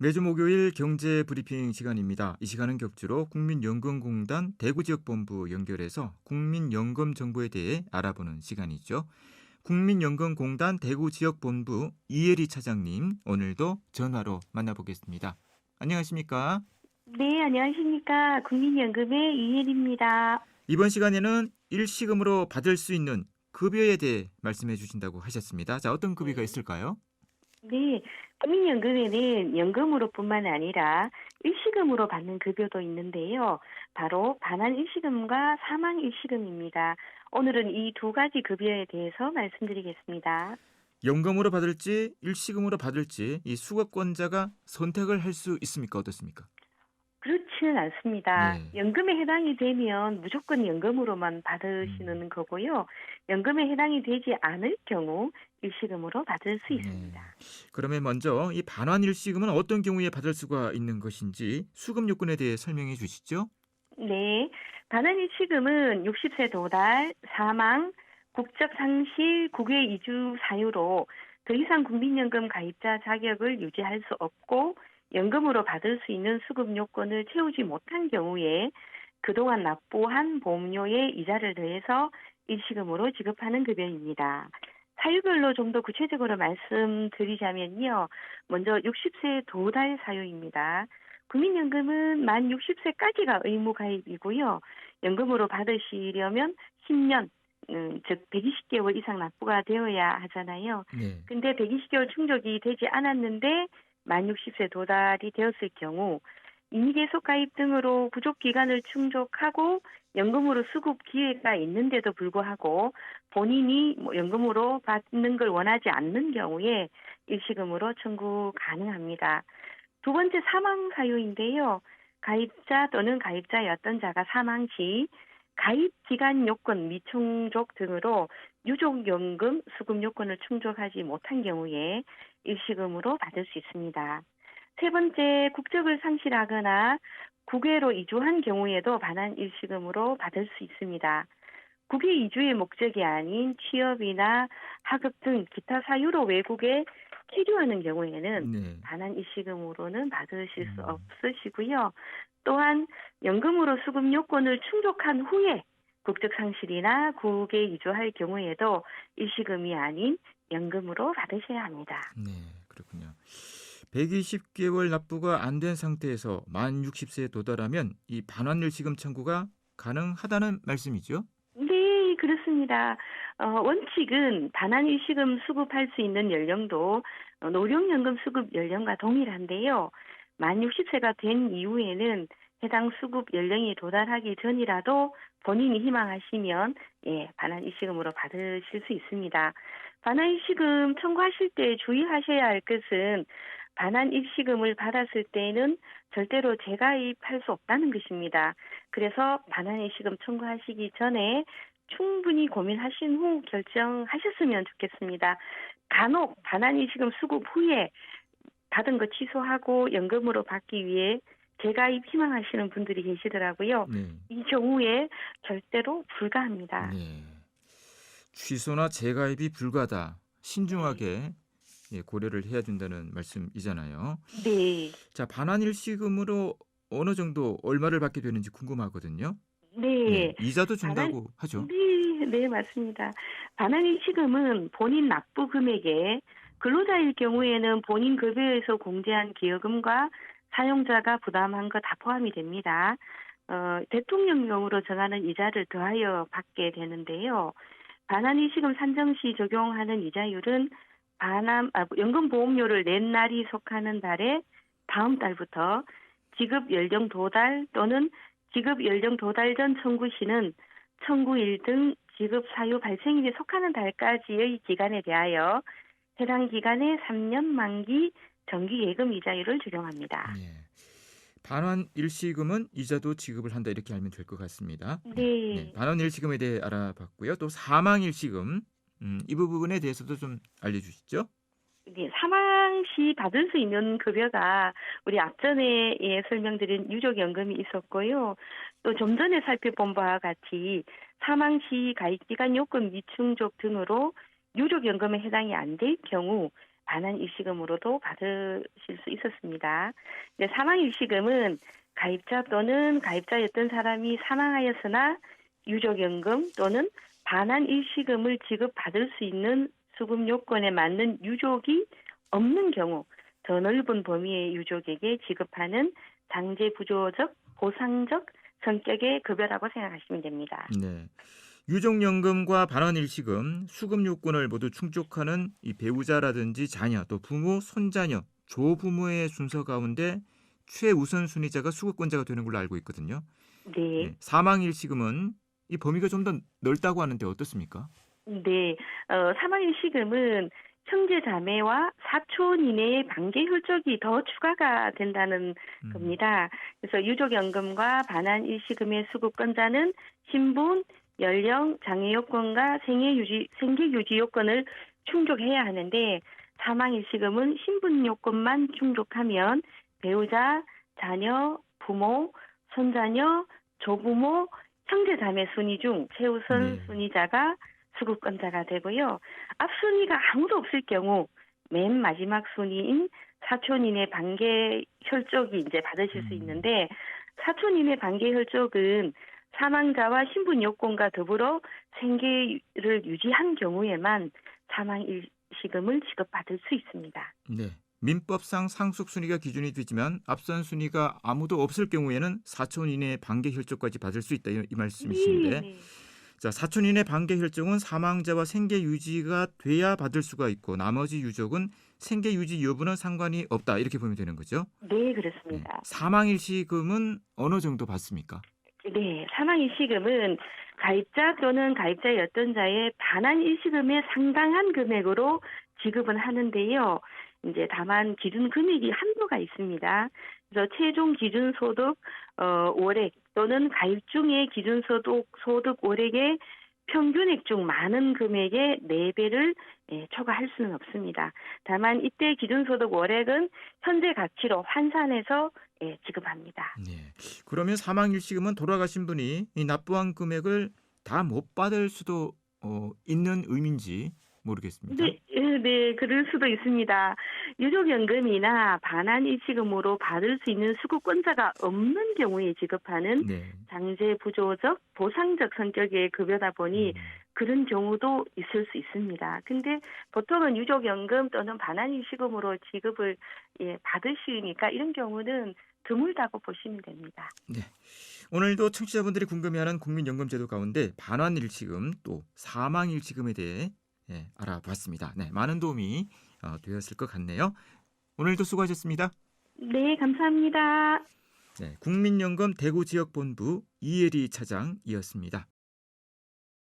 매주 목요일 경제 브리핑 시간입니다. 이 시간은 격주로 국민연금공단 대구지역본부 연결해서 국민연금 정보에 대해 알아보는 시간이죠. 국민연금공단 대구지역본부 이혜리 차장님, 오늘도 전화로 만나보겠습니다. 안녕하십니까? 네, 안녕하십니까. 국민연금의 이혜리입니다. 이번 시간에는 일시금으로 받을 수 있는 급여에 대해 말씀해 주신다고 하셨습니다. 자, 어떤 급여가 네. 있을까요? 네, 국민연금에는 연금으로뿐만 아니라 일시금으로 받는 급여도 있는데요. 바로 반환 일시금과 사망 일시금입니다. 오늘은 이 두 가지 급여에 대해서 말씀드리겠습니다. 연금으로 받을지 일시금으로 받을지 이 수급권자가 선택을 할 수 있습니까? 어떻습니까? 그렇지는 않습니다. 네. 연금에 해당이 되면 무조건 연금으로만 음, 받으시는 거고요. 연금에 해당이 되지 않을 경우 일시금으로 받을 수 네. 있습니다. 그러면 먼저 이 반환 일시금은 어떤 경우에 받을 수가 있는 것인지 수급 요건에 대해 설명해 주시죠. 네, 반환일 시금은 60세 도달, 사망, 국적 상실, 국외 이주 사유로 더 이상 국민연금 가입자 자격을 유지할 수 없고 연금으로 받을 수 있는 수급 요건을 채우지 못한 경우에 그동안 납부한 보험료에 이자를 더해서 일시금으로 지급하는 급여입니다. 사유별로 좀 더 구체적으로 말씀드리자면요. 먼저 60세 도달 사유입니다. 국민연금은 만 60세까지가 의무 가입이고요. 연금으로 받으시려면 10년, 즉 120개월 이상 납부가 되어야 하잖아요. 네. 근데 120개월 충족이 되지 않았는데 만 60세 도달이 되었을 경우 임의계속 가입 등으로 부족 기간을 충족하고 연금으로 수급 기회가 있는데도 불구하고 본인이 연금으로 받는 걸 원하지 않는 경우에 일시금으로 청구 가능합니다. 두 번째 사망 사유인데요. 가입자 또는 가입자였던 자가 사망 시 가입 기간 요건 미충족 등으로 유족연금 수급 요건을 충족하지 못한 경우에 일시금으로 받을 수 있습니다. 세 번째, 국적을 상실하거나 국외로 이주한 경우에도 반환 일시금으로 받을 수 있습니다. 국외 이주의 목적이 아닌 취업이나 학업 등 기타 사유로 외국에 체류하는 경우에는 네. 반환 일시금으로는 받으실 수 음, 없으시고요. 또한 연금으로 수급 요건을 충족한 후에 국적 상실이나 국외에 이주할 경우에도 일시금이 아닌 연금으로 받으셔야 합니다. 네. 그렇군요. 120개월 납부가 안 된 상태에서 만 60세에 도달하면 이 반환 일시금 청구가 가능하다는 말씀이죠? 네, 그렇습니다. 원칙은 반환일시금 수급할 수 있는 연령도 노령연금 수급 연령과 동일한데요. 만 60세가 된 이후에는 해당 수급 연령이 도달하기 전이라도 본인이 희망하시면 반환일시금으로 받으실 수 있습니다. 반환일시금 청구하실 때 주의하셔야 할 것은 반환일시금을 받았을 때는 절대로 재가입할 수 없다는 것입니다. 그래서 반환일시금 청구하시기 전에 충분히 고민하신 후 결정하셨으면 좋겠습니다. 간혹 반환일시금 수급 후에 받은 거 취소하고 연금으로 받기 위해 재가입 희망하시는 분들이 계시더라고요. 네. 이 경우에 절대로 불가합니다. 네. 취소나 재가입이 불가하다. 네. 신중하게 고려를 해야 된다는 말씀이잖아요. 네. 자, 반환 일시금으로 어느 정도 얼마를 받게 되는지 궁금하거든요. 네. 네. 이자도 반환 준다고 하죠. 네, 네, 맞습니다. 반환일시금은 본인 납부 금액에 근로자일 경우에는 본인 급여에서 공제한 기여금과 사용자가 부담한 거 다 포함이 됩니다. 대통령령으로 정하는 이자를 더하여 받게 되는데요. 반환일시금 산정 시 적용하는 이자율은 연금보험료를 낸 날이 속하는 달에 다음 달부터 지급 연령 도달 또는 지급 연령 도달 전 청구 시는 청구일 등 지급 사유 발생일에 속하는 달까지의 기간에 대하여 해당 기간의 3년 만기 정기 예금 이자율을 적용합니다. 네. 반환 일시금은 이자도 지급을 한다 이렇게 알면 될 것 같습니다. 네. 네. 네. 반환 일시금에 대해 알아봤고요. 또 사망 일시금 이 부분에 대해서도 좀 알려주시죠. 네, 사망 시 받을 수 있는 급여가 우리 앞전에 설명드린 유족연금이 있었고요. 또 좀 전에 살펴본 바와 같이 사망 시 가입기간 요건 미충족 등으로 유족연금에 해당이 안 될 경우 반환 일시금으로도 받으실 수 있었습니다. 근데 사망 일시금은 가입자 또는 가입자였던 사람이 사망하였으나 유족연금 또는 반환 일시금을 지급받을 수 있는 수급 요건에 맞는 유족이 없는 경우 더 넓은 범위의 유족에게 지급하는 장제부조적, 보상적 성격의 급여라고 생각하시면 됩니다. 네. 유족연금과 반환일시금, 수급 요건을 모두 충족하는 이 배우자라든지 자녀, 또 부모, 손자녀, 조부모의 순서 가운데 최우선순위자가 수급권자가 되는 걸로 알고 있거든요. 네. 네. 사망일시금은 이 범위가 좀 더 넓다고 하는데 어떻습니까? 네. 사망일시금은 형제 자매와 사촌 이내의 관계 혈족이 더 추가가 된다는 음, 겁니다. 그래서 유족연금과 반환일시금의 수급권자는 신분, 연령, 장애 요건과 생계 유지 요건을 충족해야 하는데 사망일시금은 신분 요건만 충족하면 배우자, 자녀, 부모, 손자녀, 조부모, 형제 자매 순위 중 최우선 네. 순위자가 수급권자가 되고요. 앞순위가 아무도 없을 경우 맨 마지막 순위인 사촌인의 반계 혈족이 이제 받으실 수 있는데 사촌인의 반계 혈족은 사망자와 신분 요건과 더불어 생계를 유지한 경우에만 사망 일시금을 지급받을 수 있습니다. 네. 민법상 상속 순위가 기준이 되지만 앞선 순위가 아무도 없을 경우에는 사촌 이내 반계 혈족까지 받을 수 있다 이 말씀이신데, 네. 자, 사촌 이내 반계 혈족은 사망자와 생계 유지가 돼야 받을 수가 있고 나머지 유족은 생계 유지 여부는 상관이 없다 이렇게 보면 되는 거죠. 네, 네. 그렇습니다. 사망일시금은 어느 정도 받습니까? 네, 사망일시금은 가입자 또는 가입자의 어떤 자의 반환 일시금에 상당한 금액으로 지급은 하는데요. 이제 다만 기준 금액이 한도가 있습니다. 그래서 최종 기준 소득 월액 또는 가입 중의 기준 소득 월액의 평균액 중 많은 금액의 4배를 초과할 수는 없습니다. 다만 이때 기준소득 월액은 현재 가치로 환산해서 지급합니다. 네. 그러면 사망일시금은 돌아가신 분이 이 납부한 금액을 다 못 받을 수도 있는 의미인지 모르겠습니다. 네, 그럴 수도 있습니다. 유족연금이나 반환일시금으로 받을 수 있는 수급권자가 없는 경우에 지급하는 네. 장제부조적, 보상적 성격의 급여다 보니 음. 그런 경우도 있을 수 있습니다. 근데 보통은 유족연금 또는 반환일시금으로 지급을 받으시니까 이런 경우는 드물다고 보시면 됩니다. 네. 오늘도 청취자분들이 궁금해하는 국민연금제도 가운데 반환일시금 또 사망일시금에 대해 알아봤습니다. 네, 많은 도움이 되었을 것 같네요. 오늘도 수고하셨습니다. 네, 감사합니다. 네, 국민연금 대구지역본부 이혜리 차장이었습니다.